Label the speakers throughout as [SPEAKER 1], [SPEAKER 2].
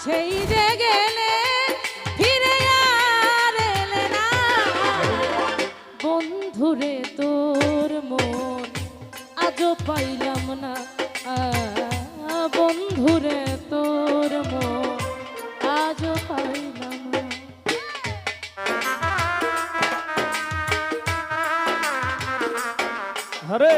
[SPEAKER 1] সেই যে গেলে ফিরে আর এলে না বন্ধুরে তোর মন আজও পাইলাম না বন্ধুরে তোর মন আজও পাইলাম না
[SPEAKER 2] হরে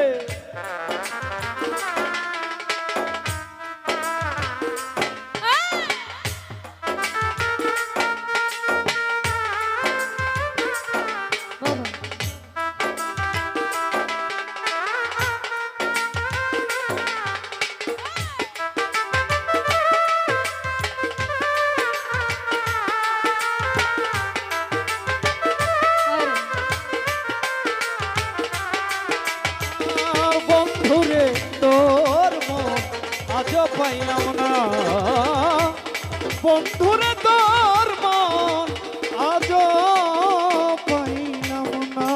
[SPEAKER 2] পাইলাম না বন্ধুরে তোর মন আজ পাইলাম না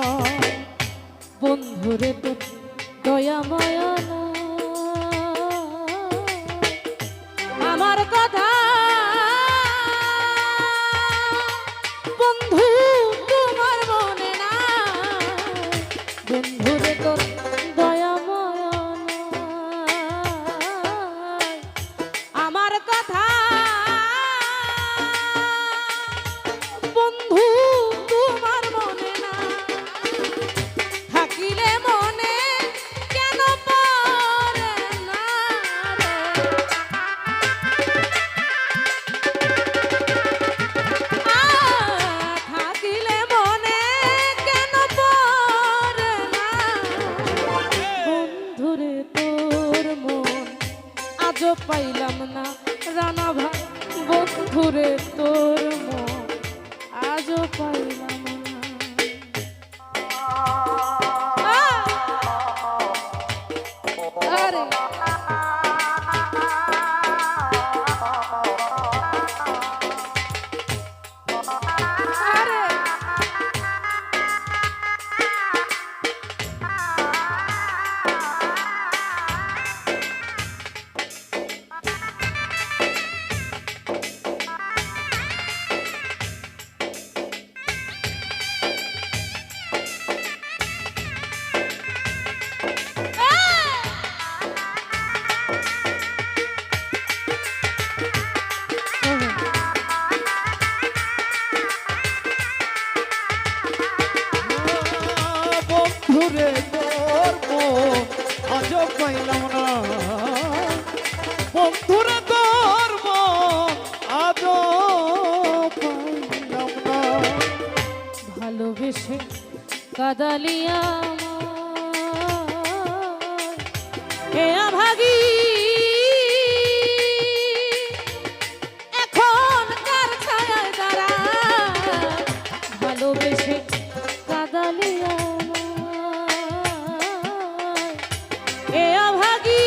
[SPEAKER 1] বন্ধুরে তোর দয়া মায়া না আমার কথা বন্ধু তোমার মনে না বন্ধুরে তোর দয়া মায়া আমার কথা বন্ধু তোমার মনে না থাকিলে মনে কেন পড়ে না থাকিলে মনে কেন পড়ে না বন্ধুরে তোর মন আজও পাইলাম না রানা ভাই বন্ধুরে তোর মন আজও পাইলাম না আরে আরে
[SPEAKER 2] বন্ধুরে তোর মন আজ পাইলাম না বন্ধুরে তোর মন আজ পাইলাম না
[SPEAKER 1] ভালোবেসে কাদালিয়া হে আভাগী এখন কার ছায়ায় দাঁড়া ভালোবেসে কাদালিয়া হে আভাগী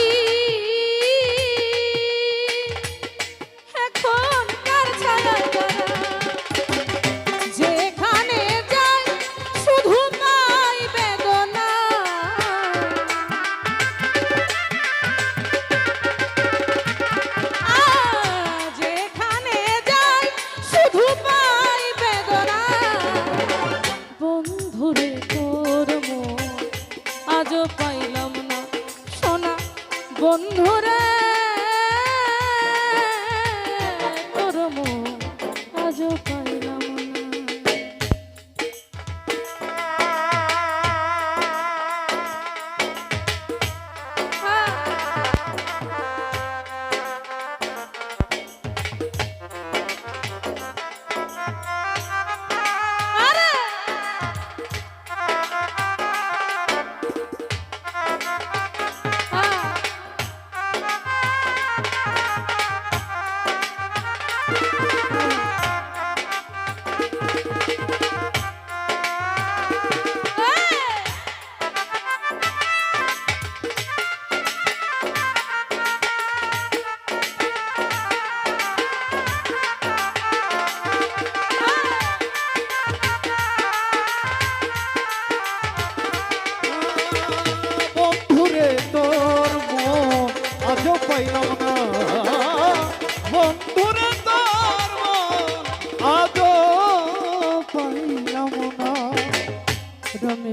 [SPEAKER 1] এখন কার ছায়ায় দাঁড়া যেখানে যাই শুধু পাই বেদনা যেখানে যাই শুধু পাই বেদনা বন্ধুরে তোর মন আজও পাইলাম না সোনা বন্ধুরে তোর মন আজও পাইলাম না আরে
[SPEAKER 2] পাইলাম না বন্ধুরে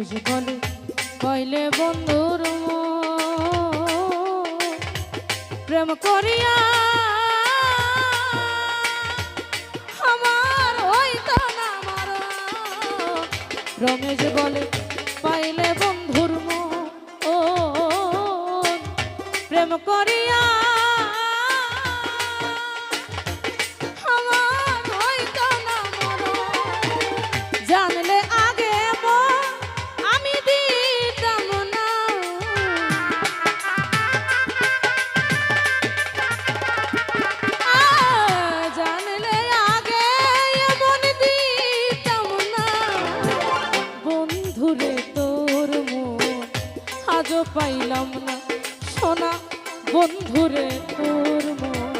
[SPEAKER 1] রমেশ বলে কইলে বন্ধুর প্রেম করিয়া আমার হইতো না মরণ। রমেশ বলে পাইলে বন্ধুর প্রেম করিয়া আমার হইতো না মরণ। জানলে আগে আমি দিতাম না, জানলে আগে এমন দিতাম না। বন্ধুরে তোর মন আজও পাইলাম না সোনা, বন্ধুরে তোর মন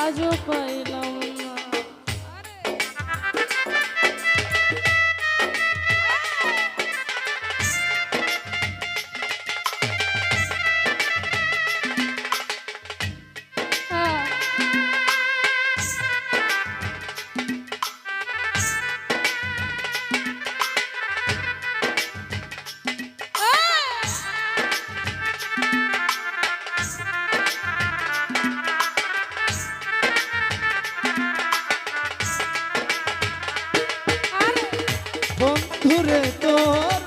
[SPEAKER 1] আজও পাইলাম না।
[SPEAKER 2] বন্ধুরে তোর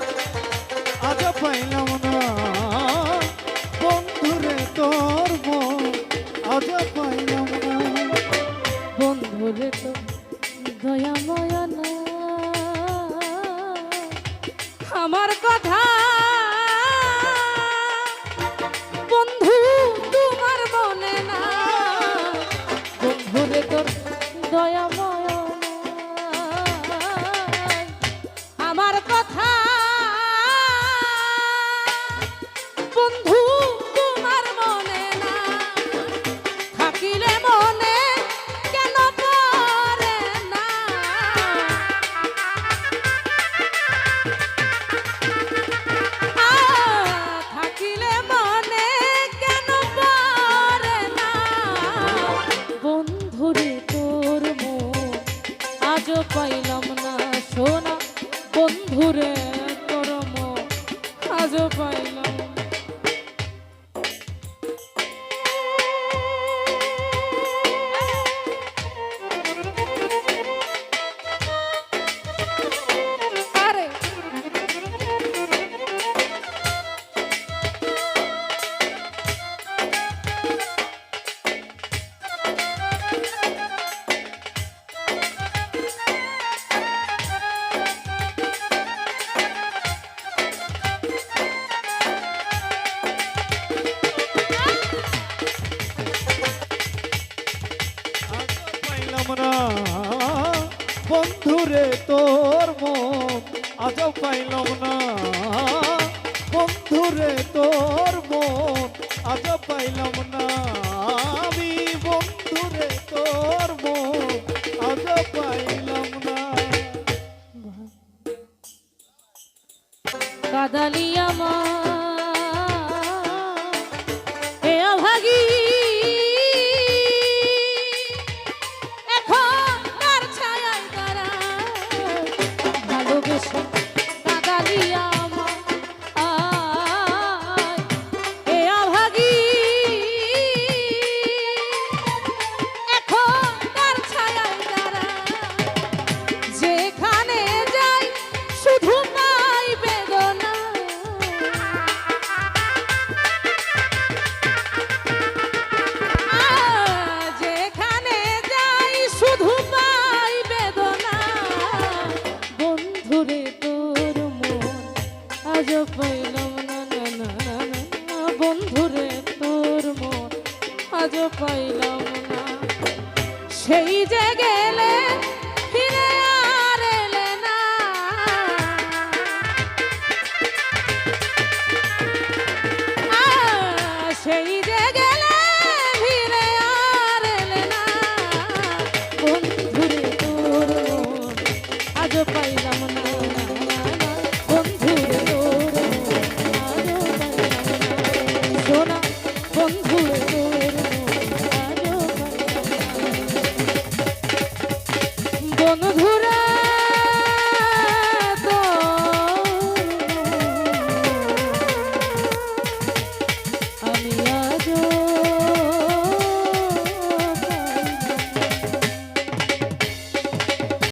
[SPEAKER 2] আজ পাইলাম না, বন্ধুরে তোর মন আজ পাইলাম না।
[SPEAKER 1] বন্ধুরে তো দয়া ময়া না, আমার কথা বন্ধু তোমার মনে না। বন্ধুরে তোর দয়া ময়া না, আমার কথা বন্ধু তোমার মনে না। থাকিলে মনে কেন পড়ে না, থাকিলে মনে কেন পড়ে না। বন্ধুরে তোর মন আজও পাইলাম না সোনা, বন্ধুরে তোর মন আজও পাইলাম না। আরে
[SPEAKER 2] পাইলাম না বন্ধুরে তোর মন আজ পাইলাম না, বন্ধুরে তোর মন আজ পাইলাম না। আমি বন্ধুরে তোর মন আজ পাইলাম না।
[SPEAKER 1] কাদালিয়া মা এ অভাগী এখন তার ছায়ায় দাঁড়ায়। ভালোবেসে কাদালিয়া মা এ অভাগী এখন তার ছায়ায় দাঁড়ায়। যেখানে যাই শুধু পাই বেদনা, যেখানে যাই শুধু পাই বেদনা। বন্ধুরে তোর মন আজও পাইলাম না, না না না, বন্ধুরে তোর মন আজও পাইলাম না। সেই যে